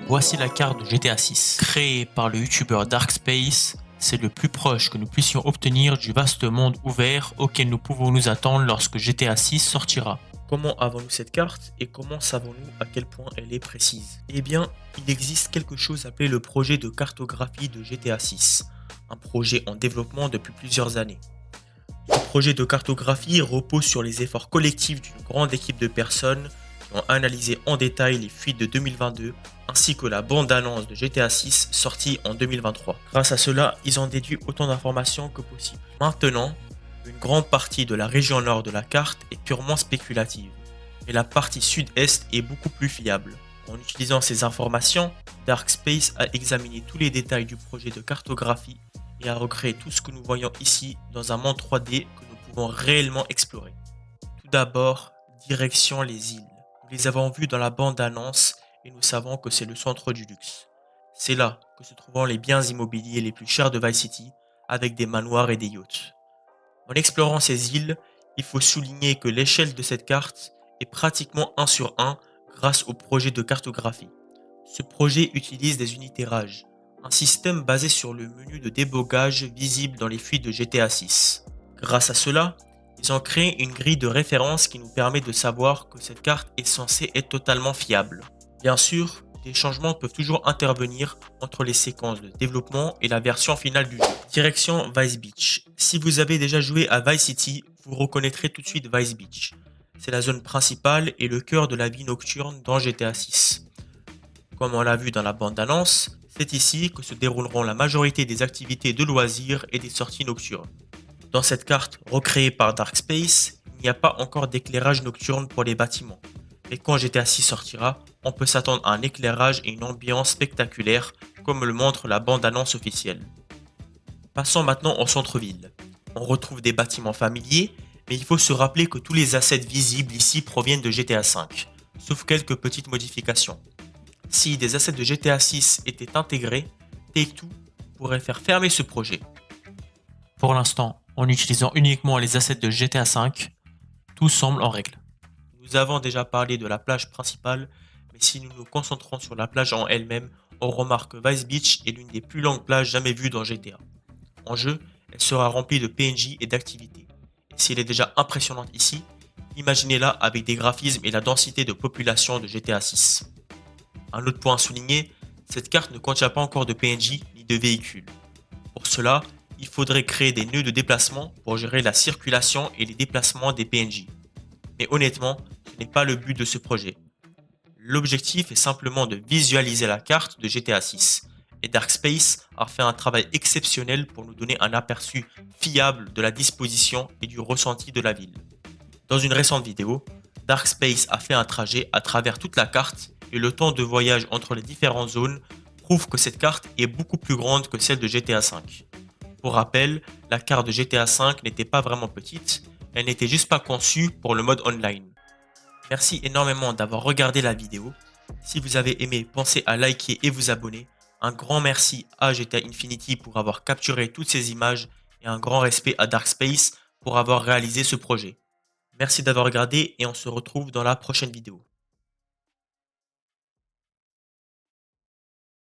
Voici la carte de GTA 6. Créée par le youtubeur Darkspace, c'est le plus proche que nous puissions obtenir du vaste monde ouvert auquel nous pouvons nous attendre lorsque GTA 6 sortira. Comment avons-nous cette carte et comment savons-nous à quel point elle est précise? Eh bien, il existe quelque chose appelé le projet de cartographie de GTA 6, un projet en développement depuis plusieurs années. Ce projet de cartographie repose sur les efforts collectifs d'une grande équipe de personnes qui ont analysé en détail les fuites de 2022 ainsi que la bande-annonce de GTA 6 sortie en 2023. Grâce à cela, ils ont déduit autant d'informations que possible. Maintenant, une grande partie de la région nord de la carte est purement spéculative, mais la partie sud-est est beaucoup plus fiable. En utilisant ces informations, Darkspace a examiné tous les détails du projet de cartographie et a recréé tout ce que nous voyons ici dans un monde 3D que nous pouvons réellement explorer. Tout d'abord, direction les îles. Nous les avons vues dans la bande-annonce et nous savons que c'est le centre du luxe. C'est là que se trouvent les biens immobiliers les plus chers de Vice City, avec des manoirs et des yachts. En explorant ces îles, il faut souligner que l'échelle de cette carte est pratiquement 1 sur 1 grâce au projet de cartographie. Ce projet utilise des unités rage, un système basé sur le menu de débogage visible dans les fuites de GTA 6. Grâce à cela, ils ont créé une grille de référence qui nous permet de savoir que cette carte est censée être totalement fiable. Bien sûr, des changements peuvent toujours intervenir entre les séquences de développement et la version finale du jeu. Direction Vice Beach. Si vous avez déjà joué à Vice City, vous reconnaîtrez tout de suite Vice Beach. C'est la zone principale et le cœur de la vie nocturne dans GTA 6. Comme on l'a vu dans la bande-annonce, c'est ici que se dérouleront la majorité des activités de loisirs et des sorties nocturnes. Dans cette carte recréée par Darkspace, il n'y a pas encore d'éclairage nocturne pour les bâtiments. Mais quand GTA 6 sortira, on peut s'attendre à un éclairage et une ambiance spectaculaire, comme le montre la bande-annonce officielle. Passons maintenant au centre-ville. On retrouve des bâtiments familiers, mais il faut se rappeler que tous les assets visibles ici proviennent de GTA 5, sauf quelques petites modifications. Si des assets de GTA 6 étaient intégrés, Take-Two pourrait faire fermer ce projet. Pour l'instant, en utilisant uniquement les assets de GTA 5, tout semble en règle. Nous avons déjà parlé de la plage principale, mais si nous nous concentrons sur la plage en elle-même, on remarque que Vice Beach est l'une des plus longues plages jamais vues dans GTA. En jeu, elle sera remplie de PNJ et d'activités. Et si elle est déjà impressionnante ici, imaginez-la avec des graphismes et la densité de population de GTA 6. Un autre point à souligner, cette carte ne contient pas encore de PNJ ni de véhicules. Pour cela, il faudrait créer des nœuds de déplacement pour gérer la circulation et les déplacements des PNJ. Mais honnêtement, ce n'est pas le but de ce projet. L'objectif est simplement de visualiser la carte de GTA 6. Et Darkspace a fait un travail exceptionnel pour nous donner un aperçu fiable de la disposition et du ressenti de la ville. Dans une récente vidéo, Darkspace a fait un trajet à travers toute la carte et le temps de voyage entre les différentes zones prouve que cette carte est beaucoup plus grande que celle de GTA 5. Pour rappel, la carte de GTA 5 n'était pas vraiment petite, elle n'était juste pas conçue pour le mode online. Merci énormément d'avoir regardé la vidéo. Si vous avez aimé, pensez à liker et vous abonner. Un grand merci à GTA Infinity pour avoir capturé toutes ces images et un grand respect à Darkspace pour avoir réalisé ce projet. Merci d'avoir regardé et on se retrouve dans la prochaine vidéo.